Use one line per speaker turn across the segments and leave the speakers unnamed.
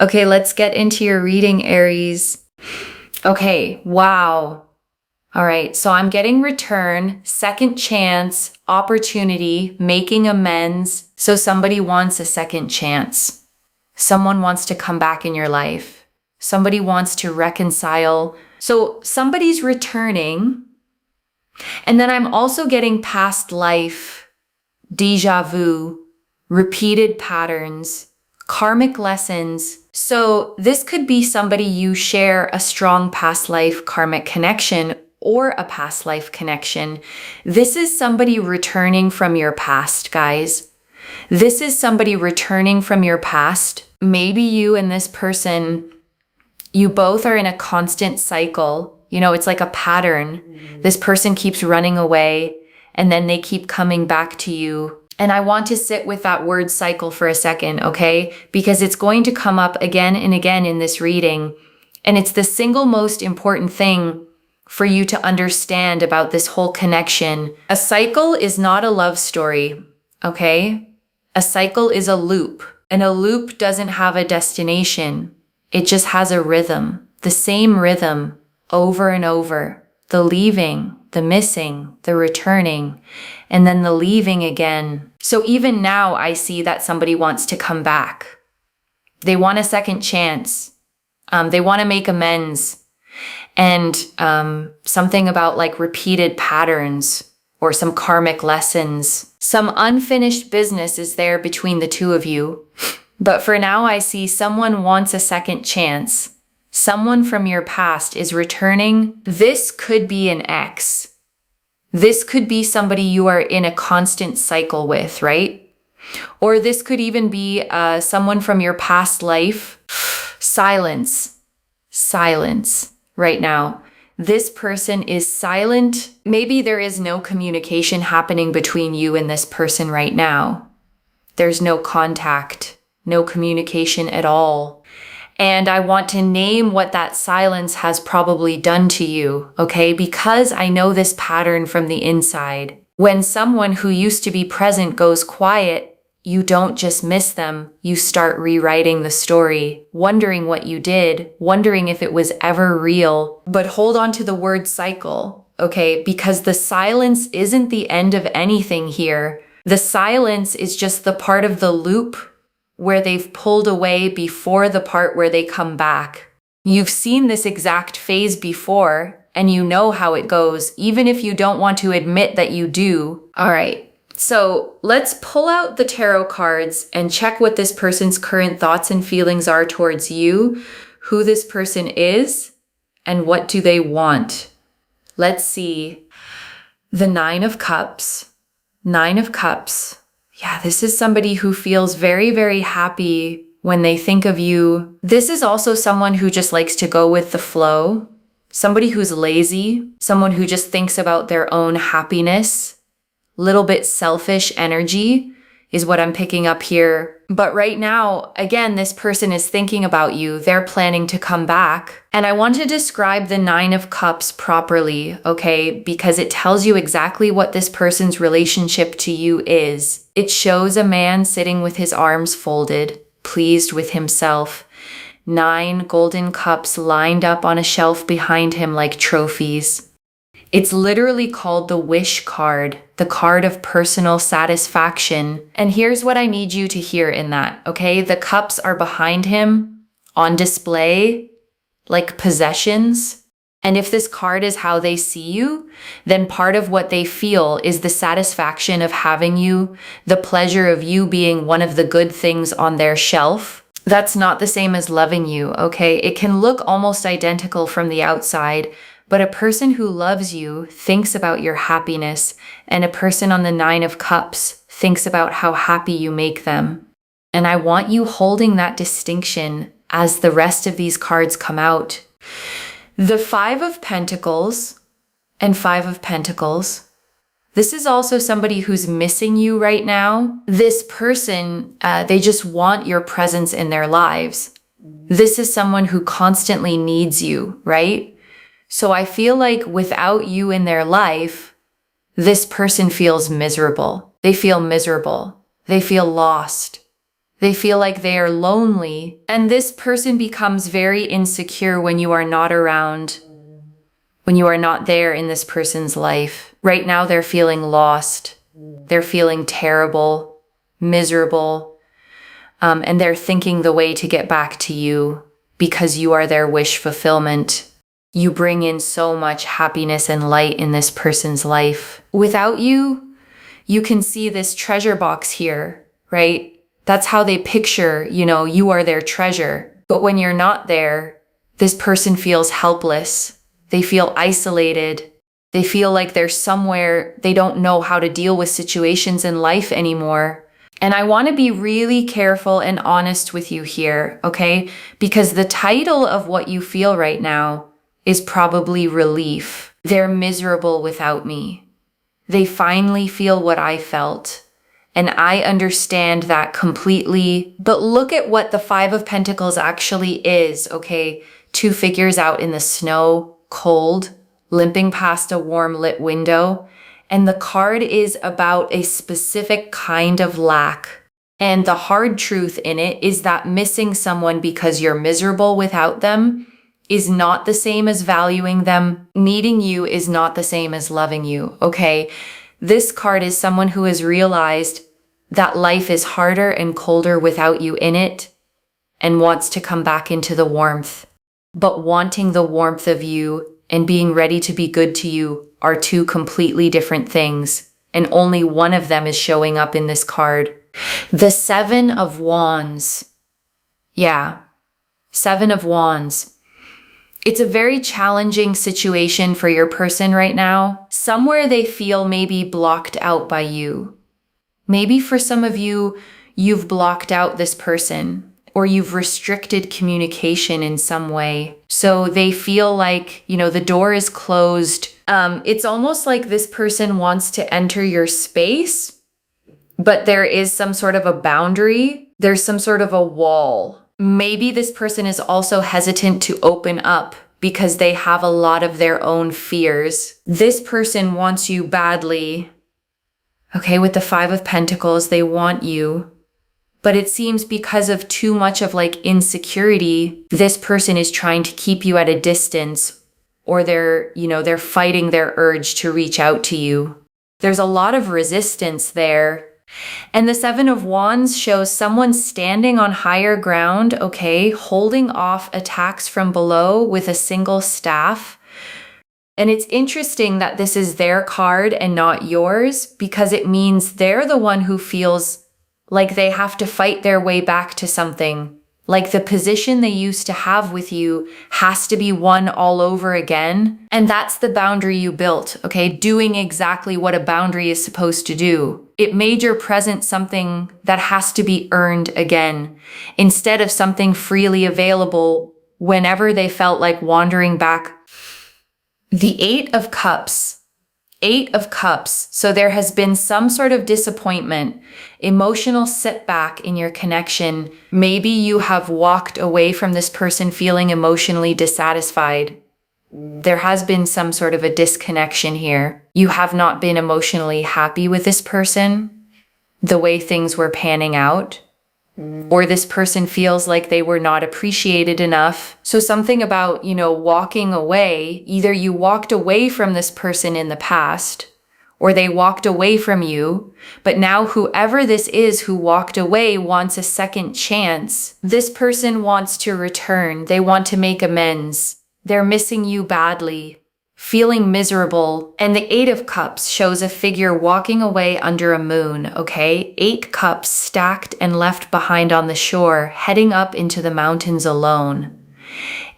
Okay, let's get into your reading, Aries. Okay, wow. All right, so I'm getting return, second chance, opportunity, making amends. So somebody wants a second chance. Someone wants to come back in your life. Somebody wants to reconcile. So somebody's returning. And then I'm also getting past life, déjà vu, repeated patterns, karmic lessons. So this could be somebody you share a strong past life karmic connection or a past life connection. This is somebody returning from your past, guys. This is somebody returning from your past. Maybe you and this person, you both are in a constant cycle. You know, it's like a pattern. This person keeps running away and then they keep coming back to you. And I want to sit with that word cycle for a second, okay? Because it's going to come up again and again in this reading. And it's the single most important thing for you to understand about this whole connection. A cycle is not a love story, okay? A cycle is a loop, and a loop doesn't have a destination. It just has a rhythm, the same rhythm over and over. The leaving, the missing, the returning, and then the leaving again. So even now I see that somebody wants to come back. They want a second chance. They want to make amends. And something about like repeated patterns or some karmic lessons. Some unfinished business is there between the two of you. But for now, I see someone wants a second chance. Someone from your past is returning. This could be an ex. This could be somebody you are in a constant cycle with, right? Or this could even be someone from your past life. Silence right now. This person is silent. Maybe there is no communication happening between you and this person right now. There's no contact, no communication at all. And I want to name what that silence has probably done to you, okay? Because I know this pattern from the inside. When someone who used to be present goes quiet, you don't just miss them. You start rewriting the story, wondering what you did, wondering if it was ever real. But hold on to the word cycle, okay? Because the silence isn't the end of anything here. The silence is just the part of the loop where they've pulled away before the part where they come back. You've seen this exact phase before, and you know how it goes, even if you don't want to admit that you do. All right. So let's pull out the tarot cards and check what this person's current thoughts and feelings are towards you, who this person is, and what do they want. Let's see. The Nine of Cups. Nine of Cups. Yeah, this is somebody who feels very, very happy when they think of you. This is also someone who just likes to go with the flow. Somebody who's lazy. Someone who just thinks about their own happiness. Little bit selfish energy is what I'm picking up here. But right now, again, this person is thinking about you. They're planning to come back. And I want to describe the Nine of Cups properly, okay? Because it tells you exactly what this person's relationship to you is. It shows a man sitting with his arms folded, pleased with himself. 9 golden cups lined up on a shelf behind him like trophies. It's literally called the wish card, the card of personal satisfaction. And here's what I need you to hear in that, okay? The cups are behind him on display like possessions. And if this card is how they see you, then part of what they feel is the satisfaction of having you, the pleasure of you being one of the good things on their shelf. That's not the same as loving you, okay? It can look almost identical from the outside, but a person who loves you thinks about your happiness, and a person on the Nine of Cups thinks about how happy you make them. And I want you holding that distinction as the rest of these cards come out. The Five of Pentacles and Five of Pentacles. This is also somebody who's missing you right now. This person, they just want your presence in their lives. This is someone who constantly needs you, right? So I feel like without you in their life, this person feels miserable. They feel miserable. They feel lost. They feel like they are lonely. And this person becomes very insecure when you are not around, when you are not there in this person's life. Right now, they're feeling lost. They're feeling terrible, miserable, and they're thinking the way to get back to you because you are their wish fulfillment. You bring in so much happiness and light in this person's life. Without you, you can see this treasure box here, right? That's how they picture, you are their treasure. But when you're not there, this person feels helpless. They feel isolated. They feel like they're somewhere they don't know how to deal with situations in life anymore. And I want to be really careful and honest with you here, okay? Because the title of what you feel right now is probably relief. They're miserable without me. They finally feel what I felt. And I understand that completely. But look at what the Five of Pentacles actually is, okay? 2 figures out in the snow, cold, limping past a warm lit window. And the card is about a specific kind of lack. And the hard truth in it is that missing someone because you're miserable without them is not the same as valuing them. Needing you is not the same as loving you, okay? This card is someone who has realized that life is harder and colder without you in it and wants to come back into the warmth. But wanting the warmth of you and being ready to be good to you are 2 completely different things, and only one of them is showing up in this card. The 7 of Wands. Yeah, 7 of Wands. It's a very challenging situation for your person right now. Somewhere they feel maybe blocked out by you. Maybe for some of you, you've blocked out this person, or you've restricted communication in some way. So they feel like, the door is closed. It's almost like this person wants to enter your space, but there is some sort of a boundary. There's some sort of a wall. Maybe this person is also hesitant to open up because they have a lot of their own fears. This person wants you badly. Okay, with the 5 of Pentacles, they want you. But it seems because of too much of insecurity, this person is trying to keep you at a distance, or they're fighting their urge to reach out to you. There's a lot of resistance there. And the 7 of Wands shows someone standing on higher ground, okay, holding off attacks from below with a single staff. And it's interesting that this is their card and not yours, because it means they're the one who feels like they have to fight their way back to something. Like the position they used to have with you has to be won all over again. And that's the boundary you built, okay? Doing exactly what a boundary is supposed to do. It made your present something that has to be earned again, instead of something freely available whenever they felt like wandering back. The 8 of Cups. 8 of Cups. So there has been some sort of disappointment, emotional setback in your connection. Maybe you have walked away from this person feeling emotionally dissatisfied. There has been some sort of a disconnection here. You have not been emotionally happy with this person, the way things were panning out. Or this person feels like they were not appreciated enough. So something about, walking away, either you walked away from this person in the past, or they walked away from you, but now whoever this is who walked away wants a second chance. This person wants to return. They want to make amends. They're missing you badly, feeling miserable. And the 8 of Cups shows a figure walking away under a moon, okay? 8 cups stacked and left behind on the shore, heading up into the mountains alone.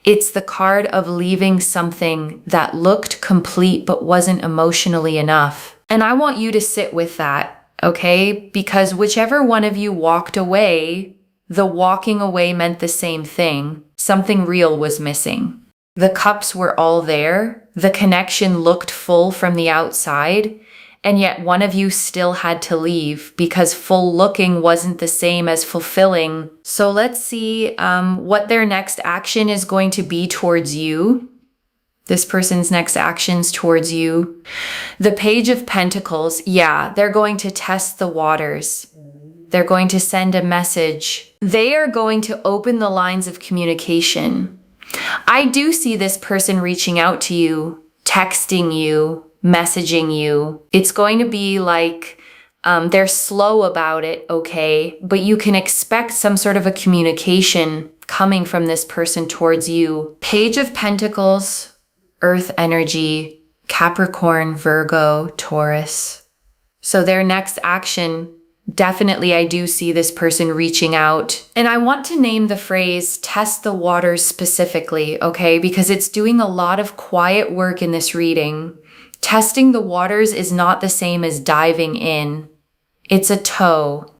It's the card of leaving something that looked complete but wasn't emotionally enough. And I want you to sit with that, okay? Because whichever one of you walked away, the walking away meant the same thing. Something real was missing. The cups were all there. The connection looked full from the outside, and yet one of you still had to leave because full looking wasn't the same as fulfilling. So let's see what their next action is going to be towards you. This person's next actions towards you. The Page of Pentacles, yeah, they're going to test the waters. They're going to send a message. They are going to open the lines of communication. I do see this person reaching out to you, texting you, messaging you. It's going to be like they're slow about it, okay? But you can expect some sort of a communication coming from this person towards you. Page of Pentacles, Earth energy, Capricorn, Virgo, Taurus. So their next action, definitely I do see this person reaching out. And I want to name the phrase test the waters specifically, okay? Because it's doing a lot of quiet work in this reading. Testing the waters is not the same as diving in. It's a toe.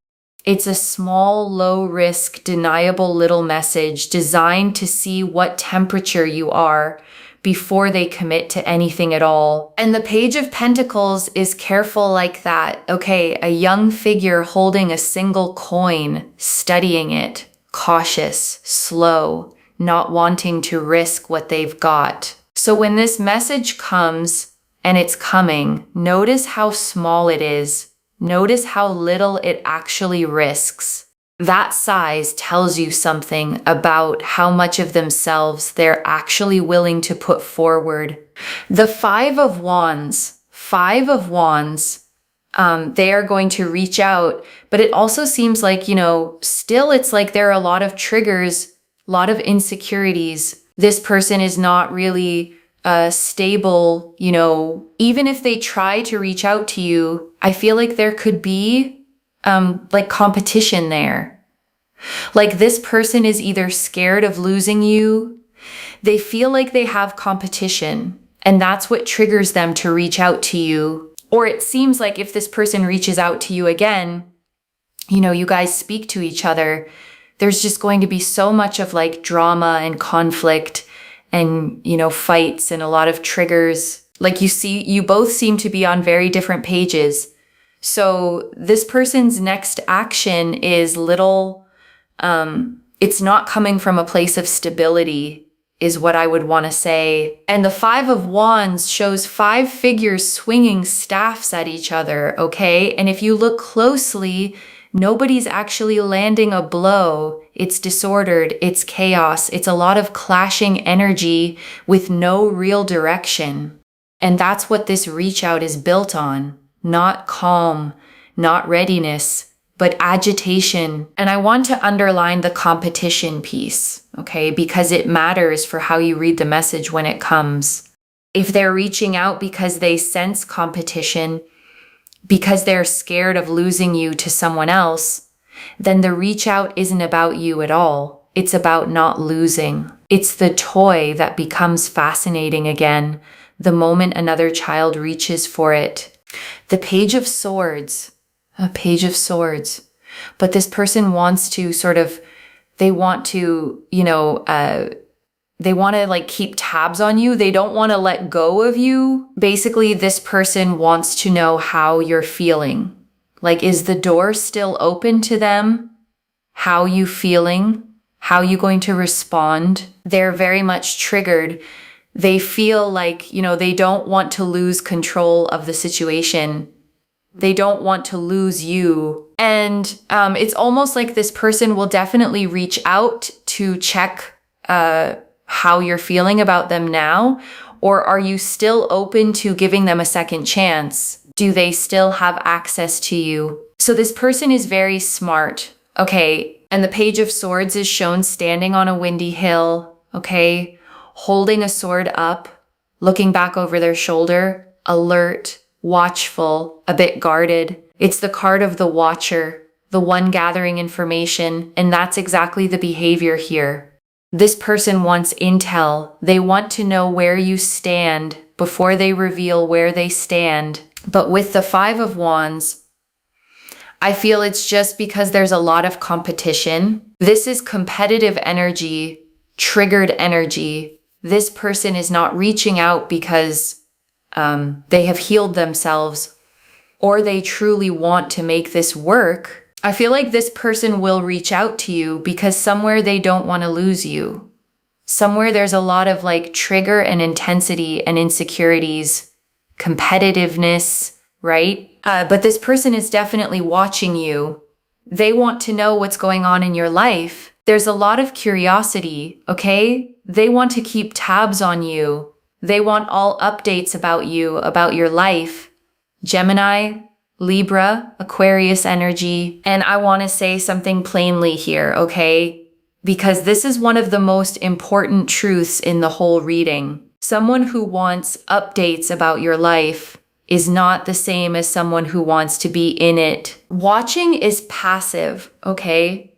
It's a small, low-risk, deniable little message designed to see what temperature you are before they commit to anything at all. And the Page of Pentacles is careful like that. Okay, a young figure holding a single coin, studying it, cautious, slow, not wanting to risk what they've got. So when this message comes, and it's coming, notice how small it is. Notice how little it actually risks. That size tells you something about how much of themselves they're actually willing to put forward. The Five of Wands, they are going to reach out, but it also seems like, still it's like there are a lot of triggers, a lot of insecurities. This person is not really stable, even if they try to reach out to you, I feel like there could be like competition there. Like this person is either scared of losing you, they feel like they have competition, and that's what triggers them to reach out to you. Or it seems like if this person reaches out to you again, you guys speak to each other, there's just going to be so much of like drama and conflict and, fights and a lot of triggers. Like you both seem to be on very different pages. So this person's next action is it's not coming from a place of stability, is what I would want to say. And the Five of Wands shows 5 figures swinging staffs at each other, okay? And if you look closely, nobody's actually landing a blow. It's disordered, it's chaos, it's a lot of clashing energy with no real direction. And that's what this reach out is built on. Not calm, not readiness, but agitation. And I want to underline the competition piece, okay? Because it matters for how you read the message when it comes. If they're reaching out because they sense competition, because they're scared of losing you to someone else, then the reach out isn't about you at all. It's about not losing. It's the toy that becomes fascinating again the moment another child reaches for it. The Page of Swords, a Page of Swords. But this person wants to they want to like keep tabs on you. They don't want to let go of you. Basically, this person wants to know how you're feeling. Like, is the door still open to them? How you feeling? How you going to respond? They're very much triggered. They feel like, they don't want to lose control of the situation. They don't want to lose you. And it's almost like this person will definitely reach out to check how you're feeling about them now. Or are you still open to giving them a second chance? Do they still have access to you? So this person is very smart, okay? And the Page of Swords is shown standing on a windy hill, okay? Holding a sword up, looking back over their shoulder, alert, watchful, a bit guarded. It's the card of the Watcher, the one gathering information, and that's exactly the behavior here. This person wants intel. They want to know where you stand before they reveal where they stand. But with the Five of Wands, I feel it's just because there's a lot of competition. This is competitive energy, triggered energy. This person is not reaching out because they have healed themselves or they truly want to make this work. I feel like this person will reach out to you because somewhere they don't want to lose you. Somewhere there's a lot of like trigger and intensity and insecurities, competitiveness, right? But this person is definitely watching you. They want to know what's going on in your life. There's a lot of curiosity, okay? They want to keep tabs on you. They want all updates about you, about your life. Gemini, Libra, Aquarius energy. And I want to say something plainly here, okay? Because this is one of the most important truths in the whole reading. Someone who wants updates about your life is not the same as someone who wants to be in it. Watching is passive, okay?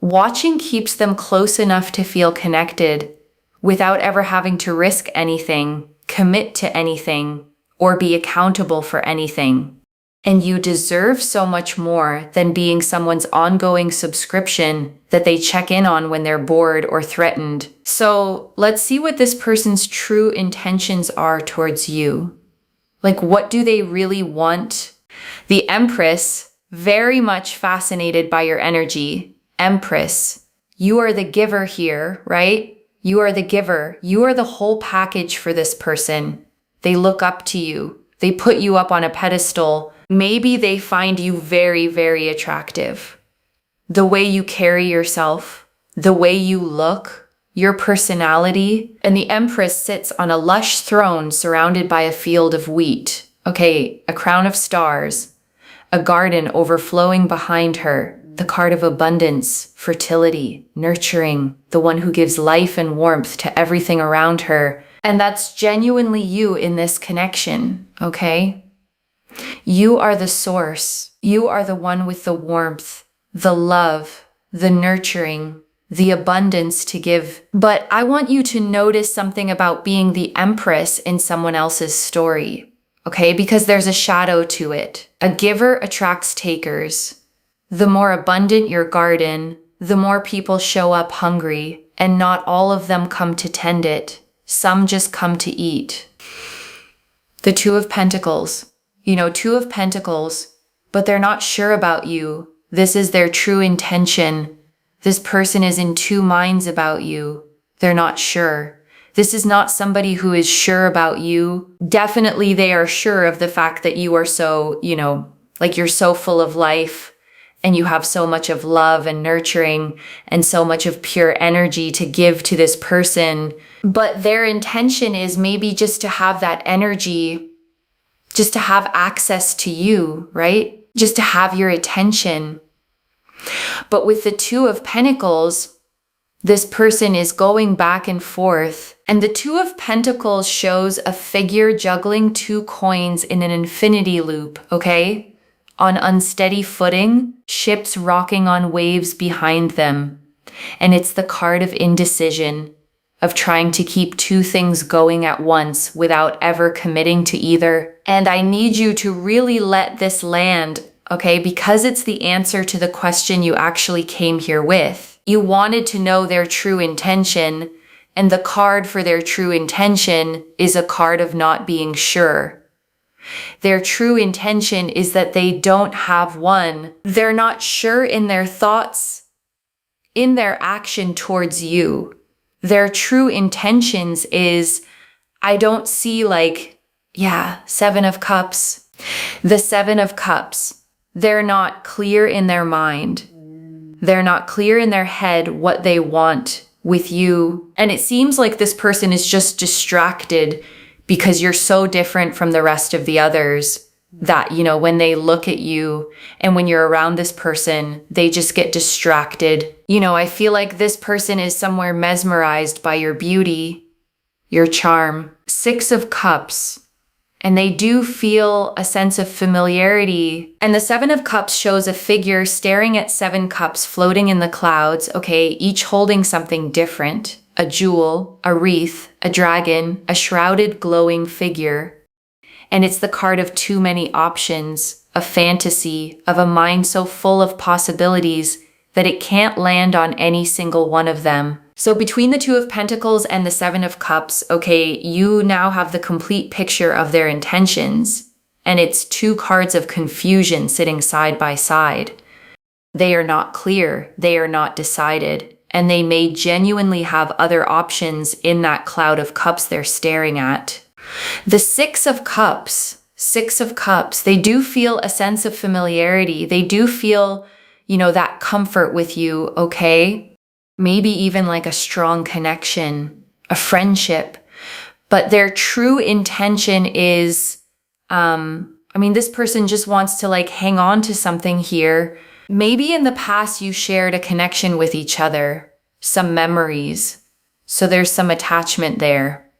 Watching keeps them close enough to feel connected without ever having to risk anything, commit to anything, or be accountable for anything. And you deserve so much more than being someone's ongoing subscription that they check in on when they're bored or threatened. So let's see what this person's true intentions are towards you. Like, what do they really want? The Empress, very much fascinated by your energy. Empress, you are the giver here, right? You are the giver. You are the whole package for this person. They look up to you. They put you up on a pedestal. Maybe they find you very, very attractive. The way you carry yourself, the way you look, your personality. And the Empress sits on a lush throne surrounded by a field of wheat. Okay, a crown of stars, a garden overflowing behind her, the card of abundance, fertility, nurturing, the one who gives life and warmth to everything around her. And that's genuinely you in this connection, okay? You are the source. You are the one with the warmth, the love, the nurturing, the abundance to give. But I want you to notice something about being the Empress in someone else's story, okay? Because there's a shadow to it. A giver attracts takers. The more abundant your garden, the more people show up hungry, and not all of them come to tend it. Some just come to eat. The Two of Pentacles. Two of Pentacles, but they're not sure about you. This is their true intention. This person is in two minds about you. They're not sure. This is not somebody who is sure about you. Definitely they are sure of the fact that you are so, you're so full of life and you have so much of love and nurturing and so much of pure energy to give to this person. But their intention is maybe just to have that energy, just to have access to you, right? Just to have your attention. But with the Two of Pentacles, this person is going back and forth. And the Two of Pentacles shows a figure juggling two coins in an infinity loop, okay? On unsteady footing, ships rocking on waves behind them. And it's the card of indecision, of trying to keep two things going at once without ever committing to either. And I need you to really let this land, okay? Because it's the answer to the question you actually came here with. You wanted to know their true intention, and the card for their true intention is a card of not being sure. Their true intention is that they don't have one. They're not sure in their thoughts, in their action towards you. Their true intentions is, I don't see Seven of Cups. The Seven of Cups. They're not clear in their mind. They're not clear in their head what they want with you. And it seems like this person is just distracted because you're so different from the rest of the others that, when they look at you and when you're around this person, they just get distracted. I feel like this person is somewhere mesmerized by your beauty, your charm. Six of Cups. And they do feel a sense of familiarity. And the Seven of Cups shows a figure staring at seven cups floating in the clouds, okay, each holding something different. A jewel, a wreath, a dragon, a shrouded glowing figure. And it's the card of too many options, a fantasy, of a mind so full of possibilities that it can't land on any single one of them. So between the Two of Pentacles and the Seven of Cups, okay, you now have the complete picture of their intentions. And it's two cards of confusion sitting side by side. They are not clear. They are not decided. And they may genuinely have other options in that cloud of cups they're staring at. The Six of Cups, they do feel a sense of familiarity. They do feel, that comfort with you, okay? Maybe even like a strong connection, a friendship. But their true intention is, this person just wants to like hang on to something here. Maybe in the past you shared a connection with each other, some memories. So there's some attachment there.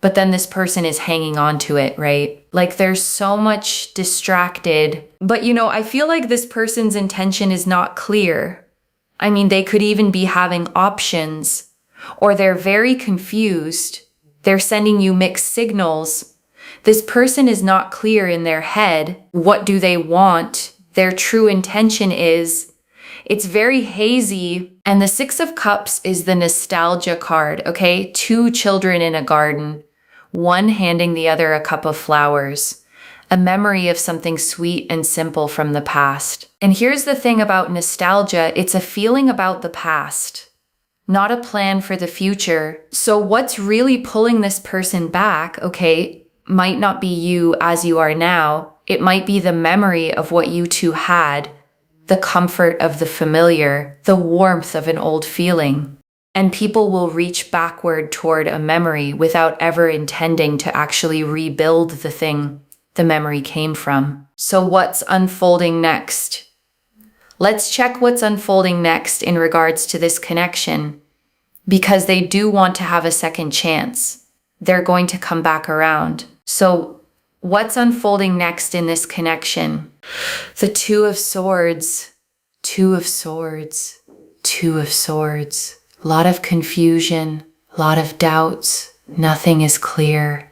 But then this person is hanging on to it, right? Like there's so much distracted. But I feel like this person's intention is not clear. They could even be having options, or they're very confused. They're sending you mixed signals. This person is not clear in their head. What do they want? Their true intention is. It's very hazy. And the Six of Cups is the nostalgia card, okay? 2 children in a garden, one handing the other a cup of flowers, a memory of something sweet and simple from the past. And here's the thing about nostalgia, it's a feeling about the past, not a plan for the future. So what's really pulling this person back, okay, might not be you as you are now. It might be the memory of what you two had, the comfort of the familiar, the warmth of an old feeling. And people will reach backward toward a memory without ever intending to actually rebuild the thing the memory came from. So what's unfolding next? Let's check what's unfolding next in regards to this connection, because they do want to have a second chance. They're going to come back around. So what's unfolding next in this connection? The Two of Swords, Two of Swords, Two of Swords. A lot of confusion, a lot of doubts. Nothing is clear.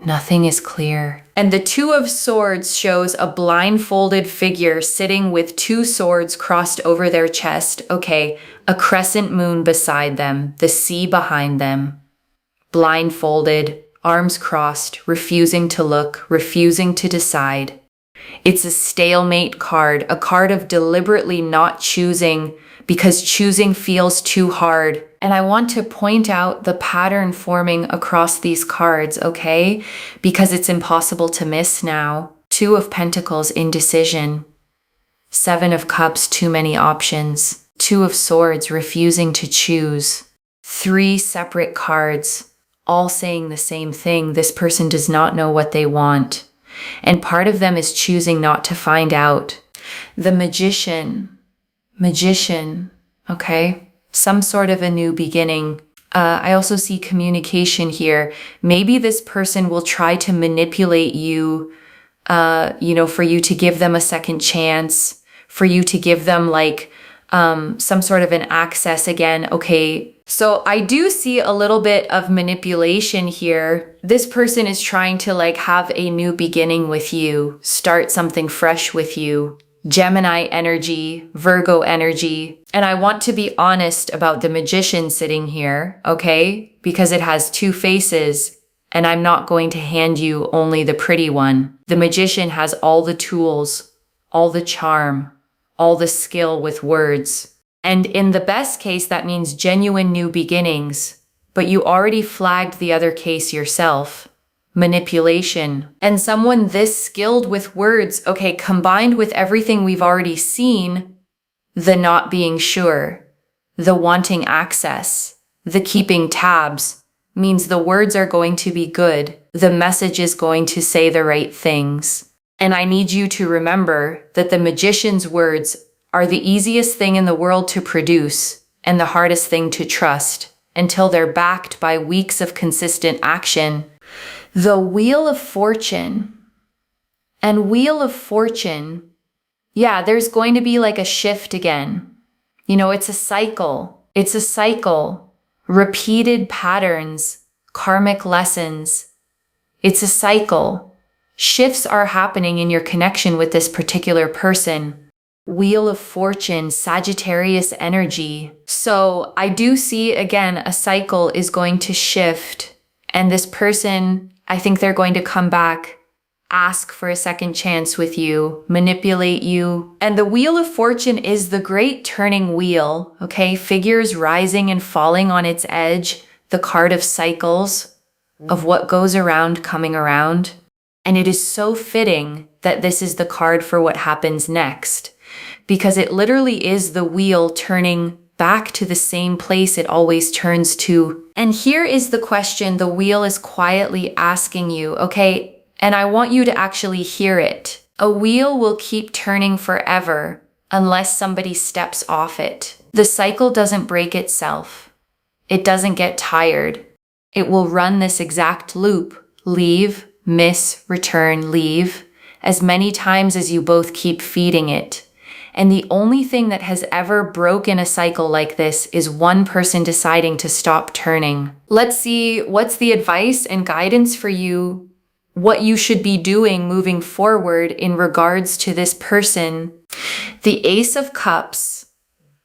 Nothing is clear. And the Two of Swords shows a blindfolded figure sitting with 2 swords crossed over their chest. Okay, a crescent moon beside them, the sea behind them. Blindfolded, arms crossed, refusing to look, refusing to decide. It's a stalemate card, a card of deliberately not choosing because choosing feels too hard. And I want to point out the pattern forming across these cards, okay? Because it's impossible to miss now. 2 of Pentacles, indecision. 7 of Cups, too many options. 2 of Swords, refusing to choose. 3 separate cards, all saying the same thing. This person does not know what they want. And part of them is choosing not to find out. The Magician, okay? Some sort of a new beginning. I also see communication here. Maybe this person will try to manipulate you, for you to give them a second chance, for you to give them like some sort of an access again. Okay, so I do see a little bit of manipulation here. This person is trying to like have a new beginning with you, start something fresh with you. Gemini energy, Virgo energy. And I want to be honest about the Magician sitting here, okay? Because it has 2 faces, and I'm not going to hand you only the pretty one. The Magician has all the tools, all the charm, all the skill with words. And in the best case, that means genuine new beginnings. But you already flagged the other case yourself. Manipulation. And someone this skilled with words, okay, combined with everything we've already seen, the not being sure, the wanting access, the keeping tabs, means the words are going to be good. The message is going to say the right things. And I need you to remember that the Magician's words are the easiest thing in the world to produce and the hardest thing to trust until they're backed by weeks of consistent action. The Wheel of Fortune. And Wheel of Fortune, yeah, there's going to be like a shift again. It's a cycle. It's a cycle. Repeated patterns, karmic lessons. It's a cycle. Shifts are happening in your connection with this particular person. Wheel of Fortune, Sagittarius energy. So I do see, again, a cycle is going to shift. And this person, I think they're going to come back, ask for a second chance with you, manipulate you. And the Wheel of Fortune is the great turning wheel, okay? Figures rising and falling on its edge, the card of cycles, of what goes around coming around. And it is so fitting that this is the card for what happens next. because it literally is the wheel turning back to the same place it always turns to. And here is the question the wheel is quietly asking you, okay? And I want you to actually hear it. A wheel will keep turning forever unless somebody steps off it. The cycle doesn't break itself. It doesn't get tired. It will run this exact loop. Leave, miss, return, leave, as many times as you both keep feeding it. And the only thing that has ever broken a cycle like this is one person deciding to stop turning. Let's see what's the advice and guidance for you, what you should be doing moving forward in regards to this person. The Ace of Cups.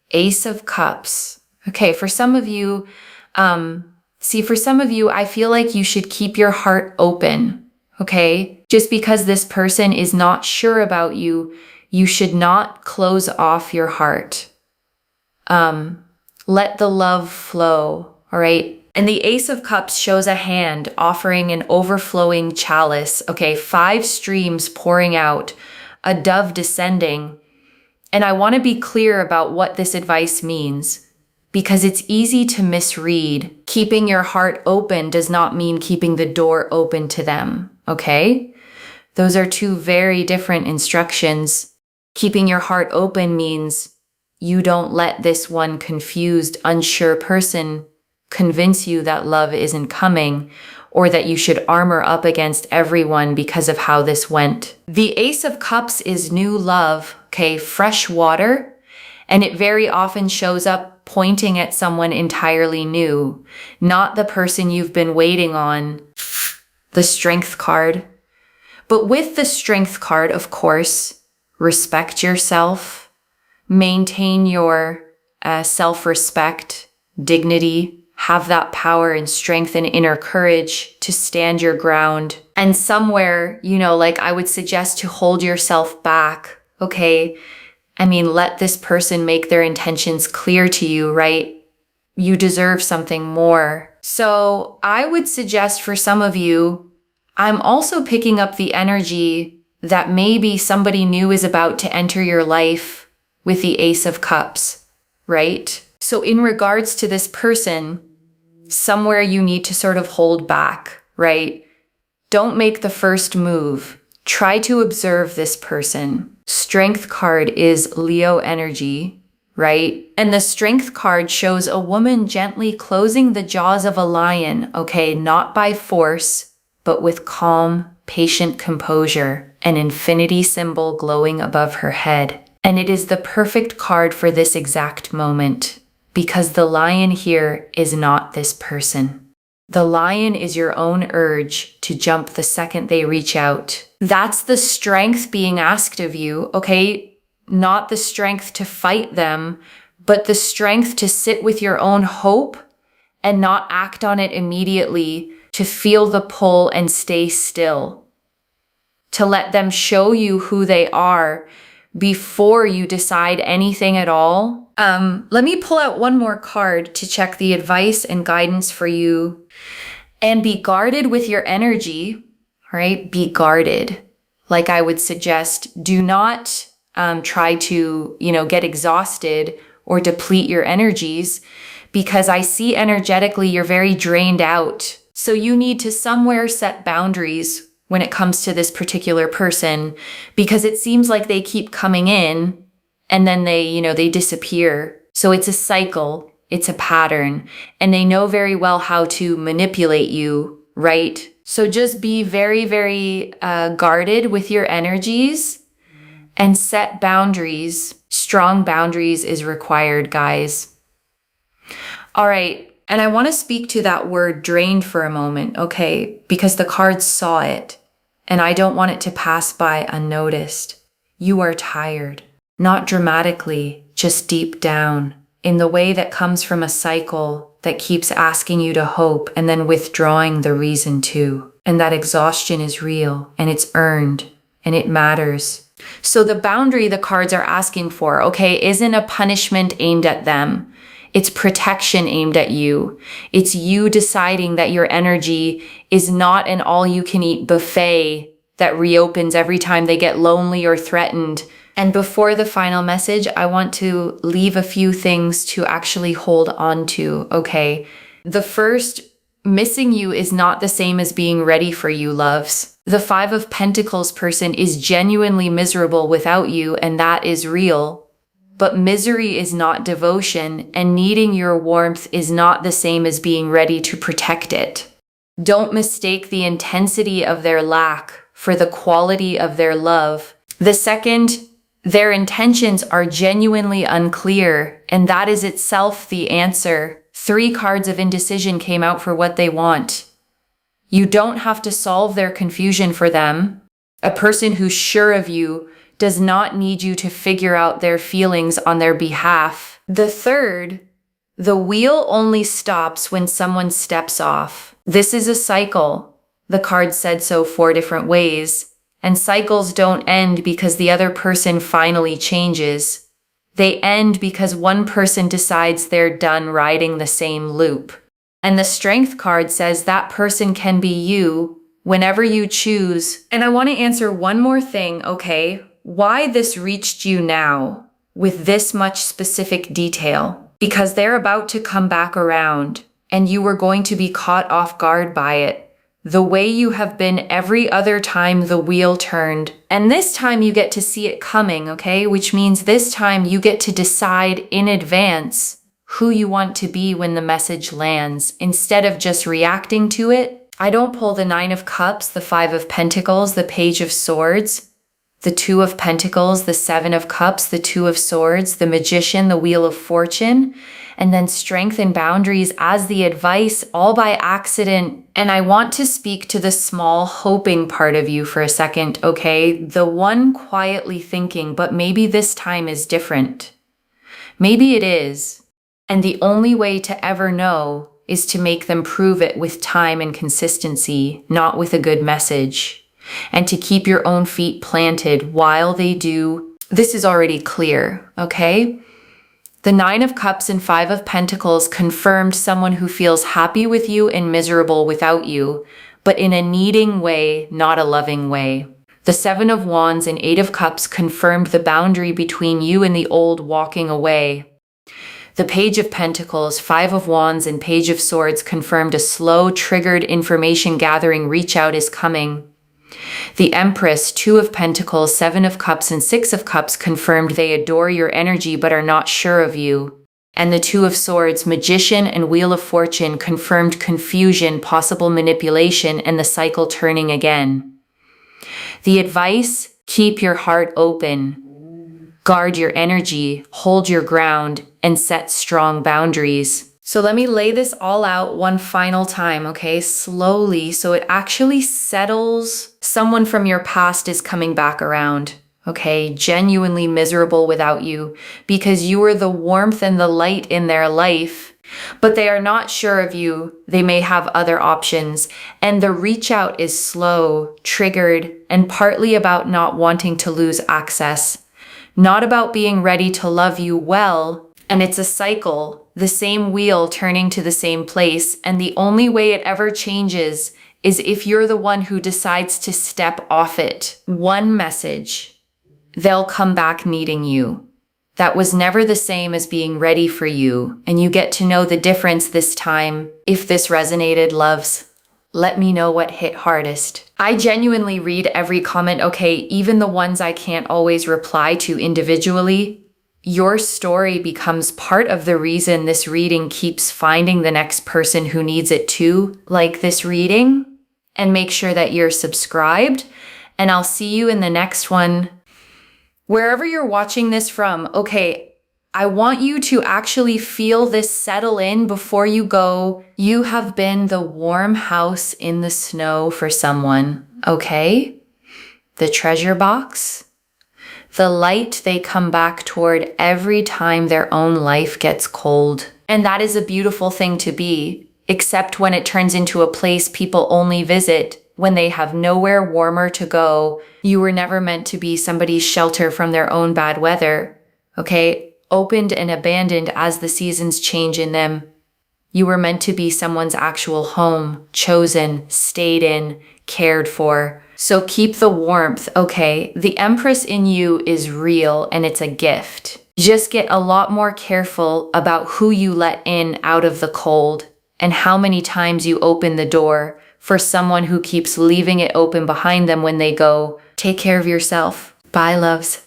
Ace of Cups. Okay, for some of you, I feel like you should keep your heart open, okay? Just because this person is not sure about you, you should not close off your heart. Let the love flow, all right? And the Ace of Cups shows a hand offering an overflowing chalice, okay? 5 streams pouring out, a dove descending. And I want to be clear about what this advice means, because it's easy to misread. Keeping your heart open does not mean keeping the door open to them, okay? Those are 2 very different instructions. Keeping your heart open means you don't let this one confused, unsure person convince you that love isn't coming or that you should armor up against everyone because of how this went. The Ace of Cups is new love, okay, fresh water, and it very often shows up pointing at someone entirely new, not the person you've been waiting on. The Strength card. But with the Strength card, of course, respect yourself, maintain your self-respect, dignity, have that power and strength and inner courage to stand your ground. And somewhere, like I would suggest to hold yourself back, okay? I mean, let this person make their intentions clear to you, right? You deserve something more. So I would suggest for some of you, I'm also picking up the energy that maybe somebody new is about to enter your life with the Ace of Cups, right? So in regards to this person, somewhere you need to sort of hold back, right? Don't make the first move. Try to observe this person. Strength card is Leo energy, right? And the Strength card shows a woman gently closing the jaws of a lion, okay? Not by force, but with calm, patient composure, an infinity symbol glowing above her head. And it is the perfect card for this exact moment, because the lion here is not this person. The lion is your own urge to jump the second they reach out. That's the strength being asked of you, okay? Not the strength to fight them, but the strength to sit with your own hope and not act on it immediately, to feel the pull and stay still. To let them show you who they are before you decide anything at all. Let me pull out one more card to check the advice and guidance for you. And be guarded with your energy, all right? Be guarded. Like I would suggest, do not try to, get exhausted or deplete your energies, because I see energetically you're very drained out. So you need to somewhere set boundaries when it comes to this particular person, because it seems like they keep coming in and then they disappear. So it's a cycle, it's a pattern, and they know very well how to manipulate you, right? So just be very, very guarded with your energies and set boundaries. Strong boundaries is required, guys. All right. And I want to speak to that word drained for a moment, okay? Because the cards saw it, and I don't want it to pass by unnoticed. You are tired, not dramatically, just deep down, in the way that comes from a cycle that keeps asking you to hope and then withdrawing the reason to. And that exhaustion is real, and it's earned, and it matters. So the boundary the cards are asking for, okay, isn't a punishment aimed at them. It's protection aimed at you. It's you deciding that your energy is not an all-you-can-eat buffet that reopens every time they get lonely or threatened, And before the final message, I want to leave a few things to actually hold on to, okay? The first, missing you is not the same as being ready for you, loves. The Five of Pentacles person is genuinely miserable without you, and that is real. But misery is not devotion, and needing your warmth is not the same as being ready to protect it. Don't mistake the intensity of their lack for the quality of their love. The second, their intentions are genuinely unclear, and that is itself the answer. 3 cards of indecision came out for what they want. You don't have to solve their confusion for them. A person who's sure of you does not need you to figure out their feelings on their behalf. The third, the wheel only stops when someone steps off. This is a cycle. The card said so 4 different ways. And cycles don't end because the other person finally changes. They end because one person decides they're done riding the same loop. And the Strength card says that person can be you whenever you choose. And I want to answer one more thing, okay? Why this reached you now with this much specific detail? Because they're about to come back around and you were going to be caught off guard by it. The way you have been every other time the wheel turned. And this time you get to see it coming, okay? Which means this time you get to decide in advance who you want to be when the message lands, instead of just reacting to it. I don't pull the 9 of Cups, the 5 of Pentacles, the Page of Swords, the 2 of Pentacles, the 7 of Cups, the 2 of Swords, the Magician, the Wheel of Fortune, and then Strength and Boundaries as the advice, all by accident. And I want to speak to the small hoping part of you for a second, okay? The one quietly thinking, but maybe this time is different. Maybe it is. And the only way to ever know is to make them prove it with time and consistency, not with a good message. And to keep your own feet planted while they do. This is already clear, okay? The 9 of Cups and 5 of Pentacles confirmed someone who feels happy with you and miserable without you, but in a needing way, not a loving way. The 7 of Wands and 8 of Cups confirmed the boundary between you and the old walking away. The Page of Pentacles, 5 of Wands, and Page of Swords confirmed a slow, triggered information gathering reach out is coming. The Empress, 2 of Pentacles, 7 of Cups, and 6 of Cups confirmed they adore your energy but are not sure of you. And the 2 of Swords, Magician, and Wheel of Fortune confirmed confusion, possible manipulation, and the cycle turning again. The advice, keep your heart open. Guard your energy, hold your ground, and set strong boundaries. So let me lay this all out one final time, okay? Slowly, so it actually settles. Someone from your past is coming back around, okay? Genuinely miserable without you because you were the warmth and the light in their life, but they are not sure of you. They may have other options. And the reach out is slow, triggered, and partly about not wanting to lose access, not about being ready to love you well. And it's a cycle, the same wheel turning to the same place. And the only way it ever changes is if you're the one who decides to step off it. One message, they'll come back needing you. That was never the same as being ready for you. And you get to know the difference this time. If this resonated, loves, let me know what hit hardest. I genuinely read every comment, okay, even the ones I can't always reply to individually. Your story becomes part of the reason this reading keeps finding the next person who needs it too, like this reading. And make sure that you're subscribed. And I'll see you in the next one. Wherever you're watching this from, okay, I want you to actually feel this settle in before you go. You have been the warm house in the snow for someone, okay? The treasure box. The light they come back toward every time their own life gets cold. And that is a beautiful thing to be, except when it turns into a place people only visit when they have nowhere warmer to go. You were never meant to be somebody's shelter from their own bad weather, okay? Opened and abandoned as the seasons change in them. You were meant to be someone's actual home, chosen, stayed in, cared for. So keep the warmth, okay? The Empress in you is real and it's a gift. Just get a lot more careful about who you let in out of the cold and how many times you open the door for someone who keeps leaving it open behind them when they go. Take care of yourself. Bye, loves.